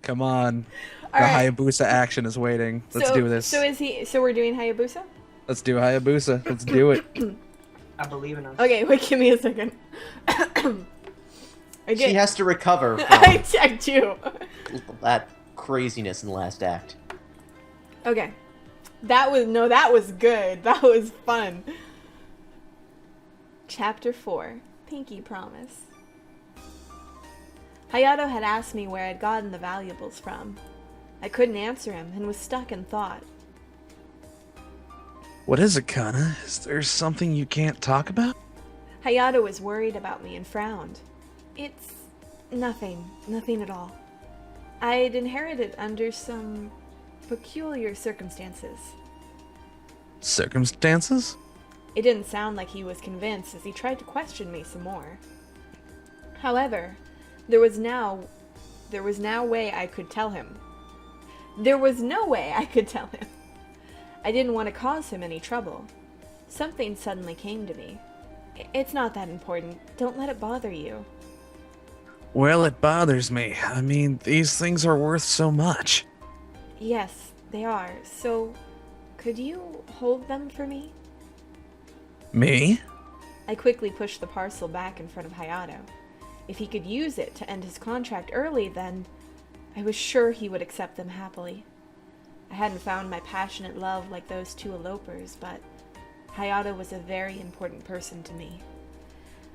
Come on. All The right. Hayabusa action is waiting. Let's do this. So we're doing Hayabusa? Let's do Hayabusa. Let's do it. I believe in us. Okay, wait, give me a second. She has to recover I from do. that craziness in the last act. Okay. That was good. That was fun. Chapter 4. Pinky Promise. Hayato had asked me where I'd gotten the valuables from. I couldn't answer him and was stuck in thought. What is it, Kana? Is there something you can't talk about? Hayato was worried about me and frowned. It's nothing at all. I'd inherited under some peculiar circumstances. Circumstances? It didn't sound like he was convinced as he tried to question me some more. However, there was no way I could tell him. I didn't want to cause him any trouble. Something suddenly came to me. It's not that important. Don't let it bother you. Well, it bothers me. I mean, these things are worth so much. Yes, they are. So, could you hold them for me? Me? I quickly pushed the parcel back in front of Hayato. If he could use it to end his contract early, then I was sure he would accept them happily. I hadn't found my passionate love like those two elopers, but Hayato was a very important person to me.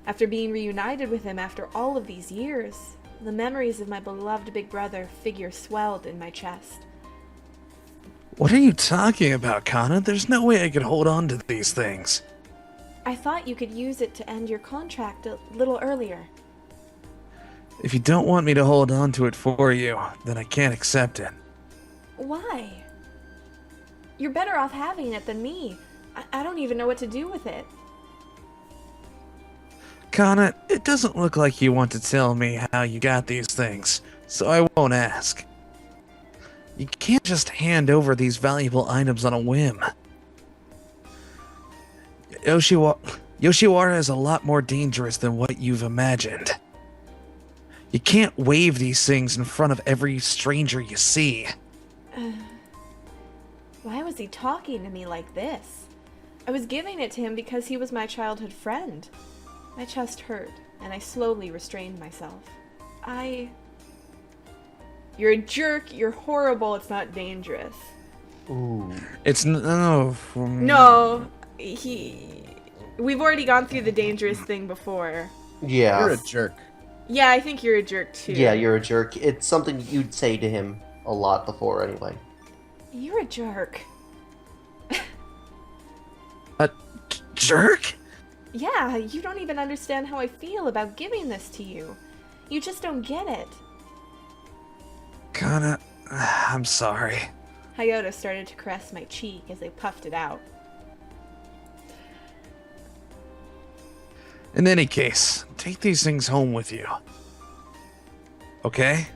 After being reunited with him after all of these years, the memories of my beloved big brother figure swelled in my chest. What are you talking about, Kana? There's no way I could hold on to these things. I thought you could use it to end your contract a little earlier. If you don't want me to hold on to it for you, then I can't accept it. Why? You're better off having it than me. I don't even know what to do with it. Kana, it doesn't look like you want to tell me how you got these things, so I won't ask. You can't just hand over these valuable items on a whim. Yoshiwara is a lot more dangerous than what you've imagined. You can't wave these things in front of every stranger you see. Why was he talking to me like this? I was giving it to him because he was my childhood friend. My chest hurt, and I slowly restrained myself. You're a jerk, you're horrible, it's not dangerous. Ooh. It's no. No, we've already gone through the dangerous thing before. Yeah. You're a jerk. Yeah, I think you're a jerk too. Yeah, you're a jerk. It's something you'd say to him a lot before anyway. You're a jerk. A jerk? Yeah, you don't even understand how I feel about giving this to you. You just don't get it. Kana, I'm sorry. Hayato started to caress my cheek as I puffed it out. In any case, take these things home with you. Okay?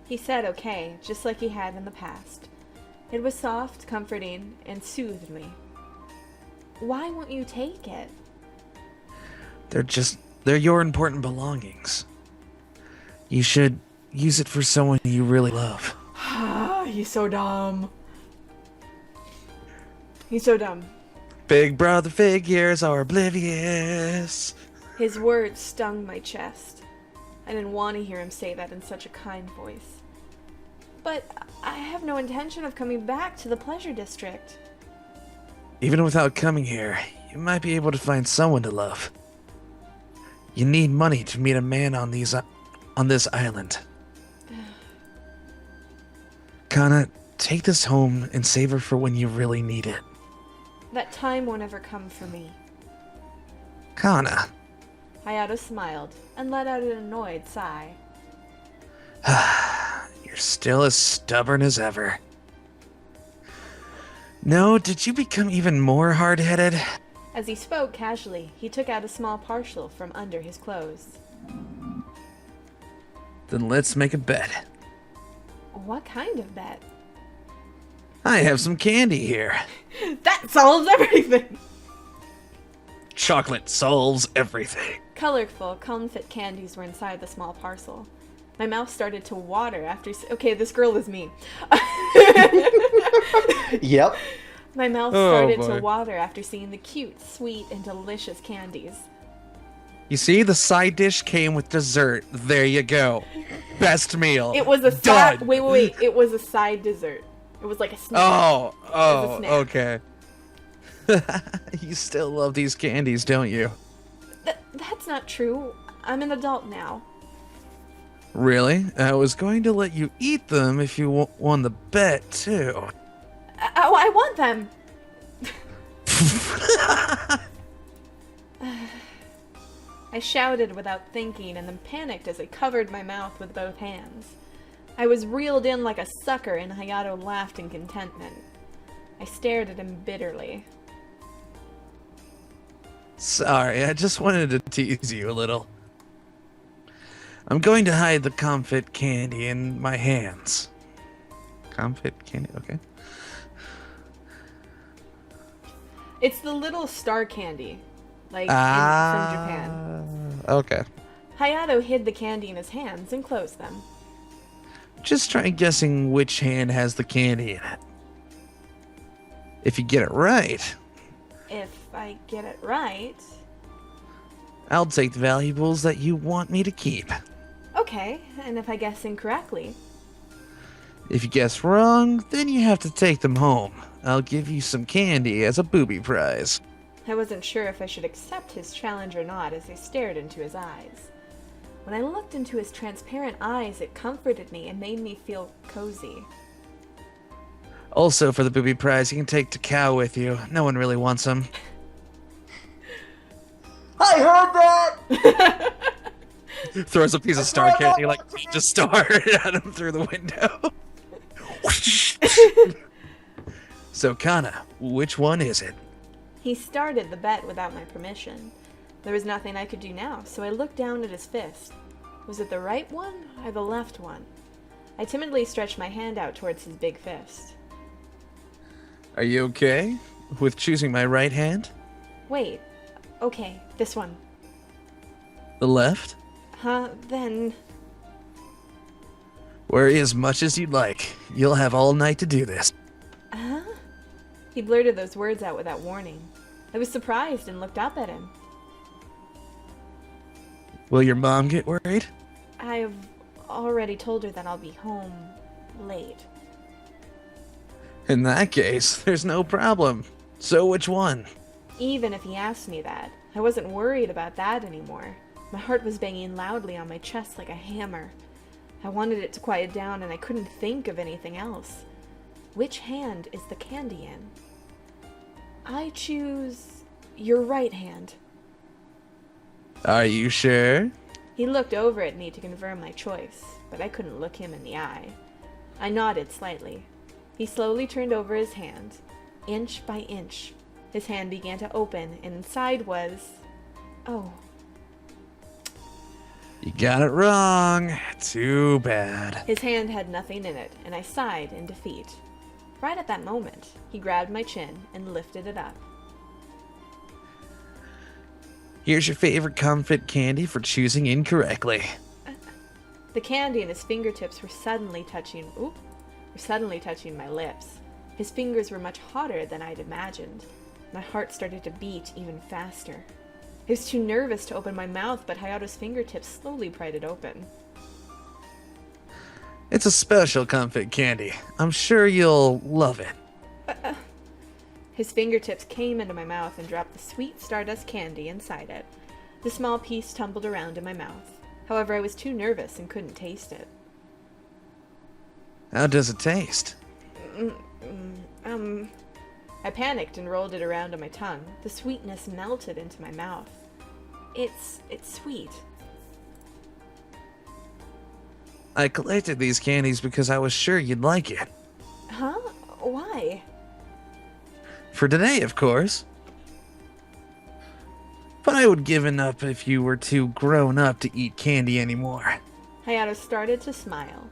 He said okay, just like he had in the past. It was soft, comforting, and soothed me. Why won't you take it? They're your important belongings. You should use it for someone you really love. He's so dumb. He's so dumb. Big brother figures are oblivious. His words stung my chest. I didn't want to hear him say that in such a kind voice. But I have no intention of coming back to the Pleasure District. Even without coming here, you might be able to find someone to love. You need money to meet a man on this island. Kana, take this home and save her for when you really need it. That time won't ever come for me. Kana. Hayato smiled and let out an annoyed sigh. You're still as stubborn as ever. No, did you become even more hard-headed? As he spoke casually, he took out a small parcel from under his clothes. Then let's make a bet. What kind of bet? I have some candy here. That solves everything! Chocolate solves everything. Colorful, comfit candies were inside the small parcel. My mouth started to water after... Okay, this girl is me. Yep. My mouth Oh, started boy. to water after seeing the cute, sweet, and delicious candies. You see, the side dish came with dessert. There you go. Best meal. It was a Done. side... Wait. It was a side dessert. It was like a snack. Oh, snack. okay. You still love these candies, don't you? That's not true. I'm an adult now. Really? I was going to let you eat them if you won the bet, too. I want them. I shouted without thinking and then panicked as I covered my mouth with both hands. I was reeled in like a sucker and Hayato laughed in contentment. I stared at him bitterly. Sorry, I just wanted to tease you a little. I'm going to hide the comfit candy in my hands. Comfit candy, okay. It's the little star candy, like from Japan. Okay. Hayato hid the candy in his hands and closed them. Just try guessing which hand has the candy in it. If you get it right, If I get it right... I'll take the valuables that you want me to keep. Okay, and if I guess incorrectly... If you guess wrong, then you have to take them home. I'll give you some candy as a booby prize. I wasn't sure if I should accept his challenge or not as I stared into his eyes. When I looked into his transparent eyes, it comforted me and made me feel cozy. Also, for the booby prize, you can take Takao with you. No one really wants him. I heard that! Throws a piece of star candy like just star at him through the window. So, Kana, which one is it? He started the bet without my permission. There was nothing I could do now, so I looked down at his fist. Was it the right one or the left one? I timidly stretched my hand out towards his big fist. Are you okay with choosing my right hand? Wait. Okay, this one. The left? Then... Worry as much as you'd like. You'll have all night to do this. Huh? He blurted those words out without warning. I was surprised and looked up at him. Will your mom get worried? I've already told her that I'll be home late. In that case, there's no problem. So which one? Even if he asked me that, I wasn't worried about that anymore. My heart was banging loudly on my chest like a hammer. I wanted it to quiet down and I couldn't think of anything else. Which hand is the candy in? I choose your right hand. Are you sure? He looked over at me to confirm my choice, but I couldn't look him in the eye. I nodded slightly. He slowly turned over his hand. Inch by inch, his hand began to open, and inside was... Oh. You got it wrong. Too bad. His hand had nothing in it, and I sighed in defeat. Right at that moment, he grabbed my chin and lifted it up. Here's your favorite comfit candy for choosing incorrectly. The candy in his fingertips were suddenly touching my lips. His fingers were much hotter than I'd imagined. My heart started to beat even faster. I was too nervous to open my mouth, but Hayato's fingertips slowly pried it open. It's a special comfit candy. I'm sure you'll love it. His fingertips came into my mouth and dropped the sweet stardust candy inside it. The small piece tumbled around in my mouth. However, I was too nervous and couldn't taste it. How does it taste? I panicked and rolled it around on my tongue. The sweetness melted into my mouth. It's sweet. I collected these candies because I was sure you'd like it. Huh? Why? For today, of course. But I would given up if you were too grown up to eat candy anymore. Hayato started to smile.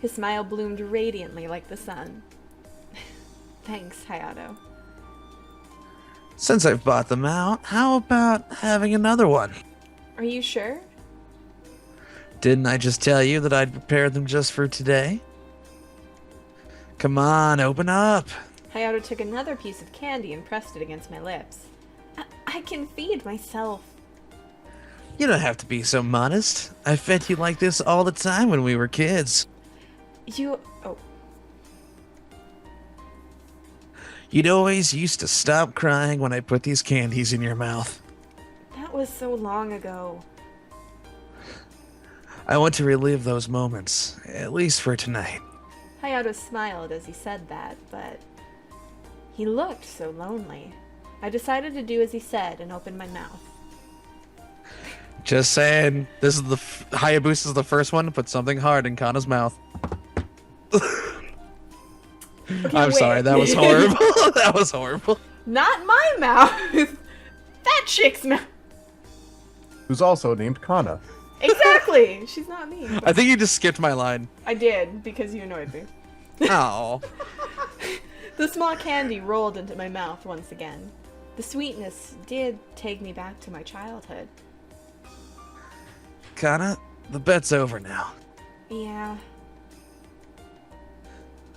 His smile bloomed radiantly like the sun. Thanks, Hayato. Since I've bought them out, how about having another one? Are you sure? Didn't I just tell you that I'd prepared them just for today? Come on, open up. Hayato took another piece of candy and pressed it against my lips. I can feed myself. You don't have to be so modest. I fed you like this all the time when we were kids. Oh, You'd always used to stop crying when I put these candies in your mouth. that was so long ago. I want to relive those moments, at least for tonight. Hayato smiled as he said that, but he looked so lonely. I decided to do as he said and opened my mouth. Just saying, this is Hayabusa's the first one to put something hard in Kana's mouth. Okay, I'm wait. sorry, that was horrible. That was horrible. Not my mouth! That chick's mouth! Who's also named Kana. Exactly! She's not me. I think you just skipped my line. I did, because you annoyed me. Oh. The small candy rolled into my mouth once again. The sweetness did take me back to my childhood. Kana, the bet's over now. Yeah.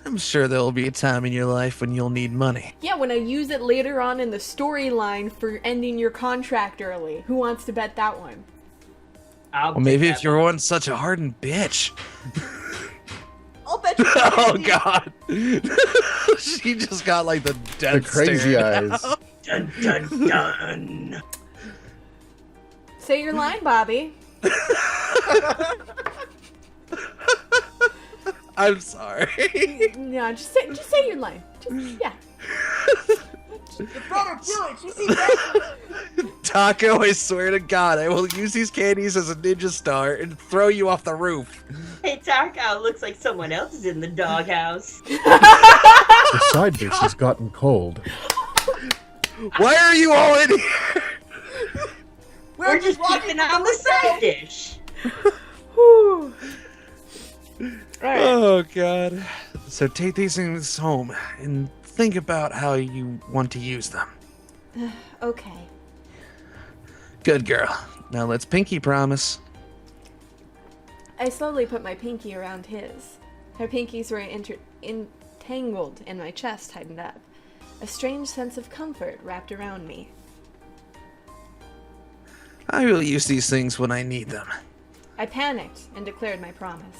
I'm sure there will be a time in your life when you'll need money. Yeah, when I use it later on in the storyline for ending your contract early. Who wants to bet that one? Well, maybe if you're one such a hardened bitch. I'll bet you. Oh god. She just got like the death The crazy stare eyes. now. Dun dun dun. Say your line, Bobby. I'm sorry. No, just say your line. Yeah. You better do it. You see that? Takao, I swear to God, I will use these candies as a ninja star and throw you off the roof. Hey, Takao, looks like someone else is in the doghouse. The side dish has gotten cold. Why are you all in here? We're just keeping on the side dish. Whew. Alright. Oh god. So take these things home and think about how you want to use them. Okay. Good girl. Now let's pinky promise. I slowly put my pinky around his. Her pinkies were entangled and my chest tightened up. A strange sense of comfort wrapped around me. I will use these things when I need them. I panicked and declared my promise.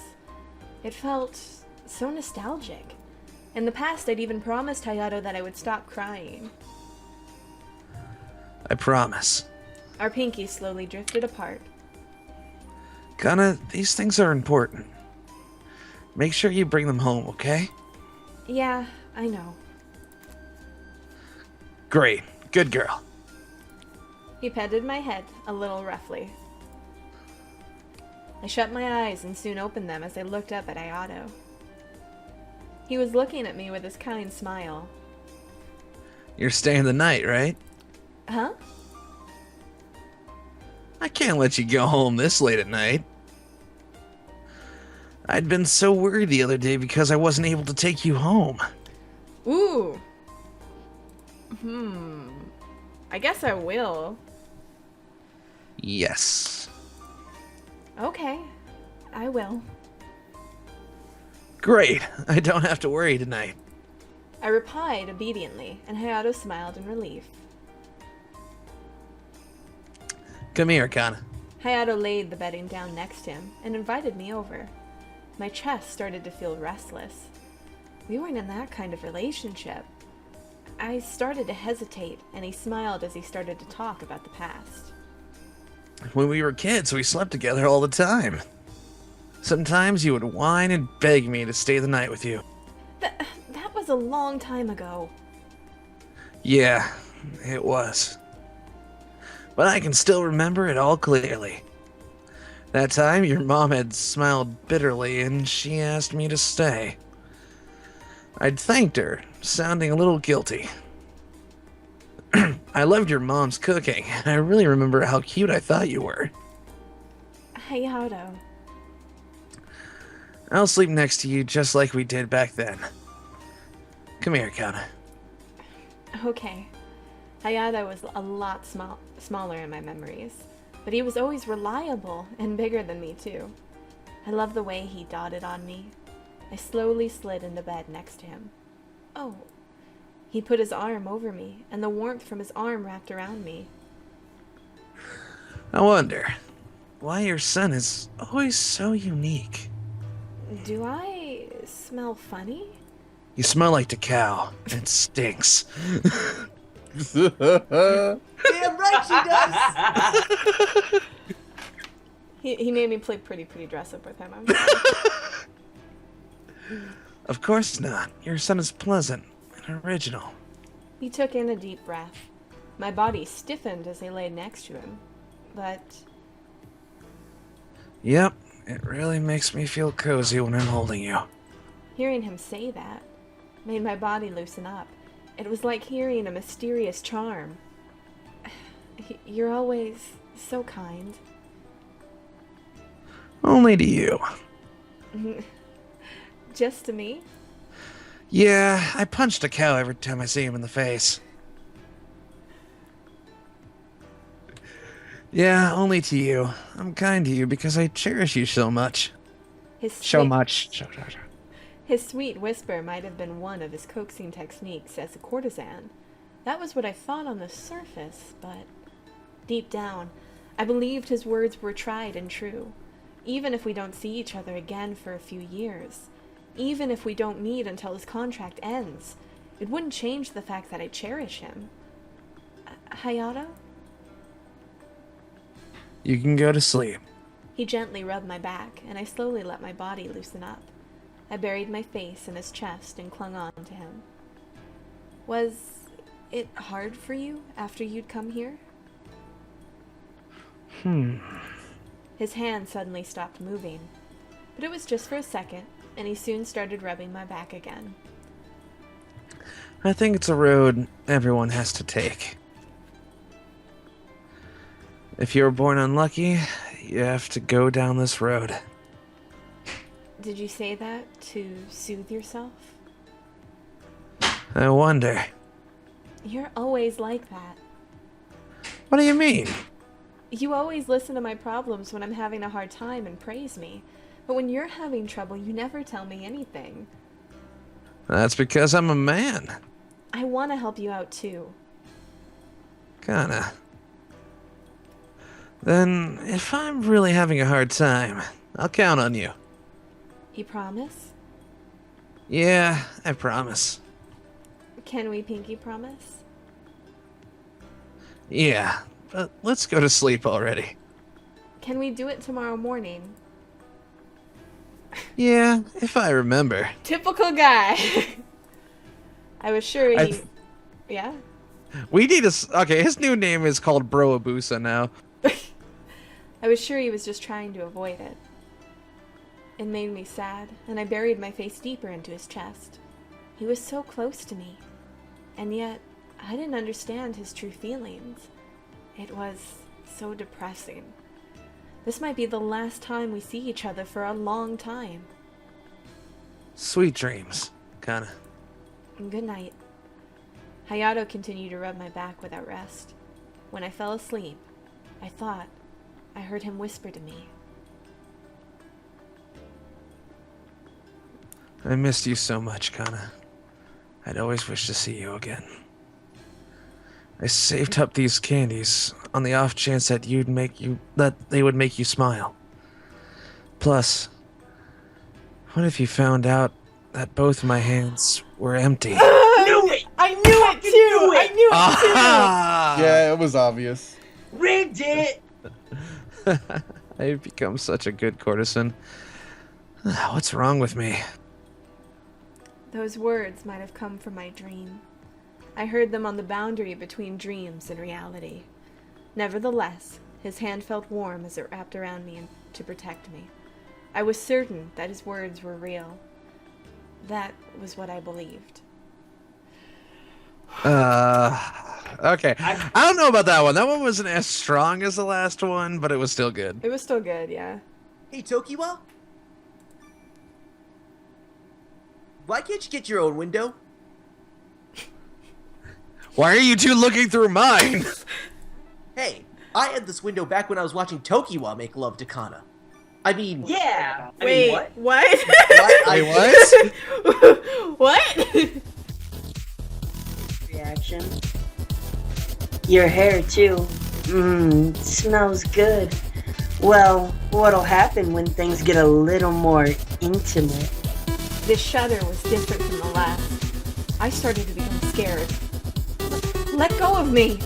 It felt so nostalgic. In the past, I'd even promised Hayato that I would stop crying. I promise. Our pinkies slowly drifted apart. Kana, these things are important. Make sure you bring them home, okay? Yeah, I know. Great. Good girl. He petted my head a little roughly. I shut my eyes and soon opened them as I looked up at Hayato. He was looking at me with his kind smile. You're staying the night, right? Huh? I can't let you go home this late at night. I'd been so worried the other day because I wasn't able to take you home. Ooh. I guess I will. Yes. Okay. I will. Great. I don't have to worry tonight. I replied obediently, and Hayato smiled in relief. Come here, Kana. Hayato laid the bedding down next to him and invited me over. My chest started to feel restless. We weren't in that kind of relationship. I started to hesitate, and he smiled as he started to talk about the past. When we were kids, we slept together all the time. Sometimes you would whine and beg me to stay the night with you. That was a long time ago. Yeah, it was. But I can still remember it all clearly. That time, your mom had smiled bitterly and she asked me to stay. I'd thanked her, sounding a little guilty. I loved your mom's cooking. I really remember how cute I thought you were. Hayato. I'll sleep next to you just like we did back then. Come here, Kana. Okay. Hayato was a lot smaller in my memories, but he was always reliable and bigger than me too. I love the way he dotted on me. I slowly slid into bed next to him. Oh, he put his arm over me, and the warmth from his arm wrapped around me. I wonder why your son is always so unique. Do I smell funny? You smell like Takao. It stinks. Damn right she does! He made me play pretty dress up with him. I'm sorry. Of course not. Your son is pleasant and original. He took in a deep breath. My body stiffened as I laid next to him. But Yep, it really makes me feel cozy when I'm holding you. hearing him say that made my body loosen up. It was like hearing a mysterious charm. You're always so kind. Only to you. Just to me? Yeah, I punch a cow every time I see him in the face. Yeah, only to you. I'm kind to you because I cherish you so much. His So sweet- much. His sweet whisper might have been one of his coaxing techniques as a courtesan. That was what I thought on the surface, but deep down, I believed his words were tried and true. Even if we don't see each other again for a few years, even if we don't meet until his contract ends, it wouldn't change the fact that I cherish him. Hayato? You can go to sleep. He gently rubbed my back, and I slowly let my body loosen up. I buried my face in his chest and clung on to him. Was it hard for you after you'd come here? His hand suddenly stopped moving, but it was just for a second, and he soon started rubbing my back again. I think it's a road everyone has to take. If you were born unlucky, you have to go down this road. Did you say that to soothe yourself? I wonder. You're always like that. What do you mean? You always listen to my problems when I'm having a hard time and praise me. But when you're having trouble, you never tell me anything. That's because I'm a man. I want to help you out too. Kinda. Then, if I'm really having a hard time, I'll count on you. You promise? Yeah, I promise. Can we pinky promise? Yeah, but let's go to sleep already. Can we do it tomorrow morning? Yeah, if I remember. Typical guy. I was sure he... Yeah? We need a... Okay, his new name is called Bro Abusa now. I was sure he was just trying to avoid it. It made me sad, and I buried my face deeper into his chest. He was so close to me, and yet I didn't understand his true feelings. It was so depressing. This might be the last time we see each other for a long time. Sweet dreams. Kinda. Good night. Hayato continued to rub my back without rest. When I fell asleep, I thought I heard him whisper to me. I missed you so much, Kana. I'd always wish to see you again. I saved up these candies on the off chance that they would make you smile. Plus, what if you found out that both my hands were empty? Knew it! I knew it too! I knew it Ah! Yeah, it was obvious. Rigged it! I've become such a good courtesan. What's wrong with me? Those words might have come from my dream. I heard them on the boundary between dreams and reality. Nevertheless, his hand felt warm as it wrapped around me to protect me. I was certain that his words were real. That was what I believed. Okay. I don't know about that one. That one wasn't as strong as the last one, but it was still good. It was still good, yeah. Hey, Tokiwa? Why can't you get your own window? Why are you two looking through mine? Hey, I had this window back when I was watching Tokiwa make love to Kana. I mean, Yeah. I Wait, mean, what? what? Wait, what? What? Reaction. Your hair, too. Smells good. Well, what'll happen when things get a little more intimate? This shudder was different from the last. I started to become scared. Let go of me!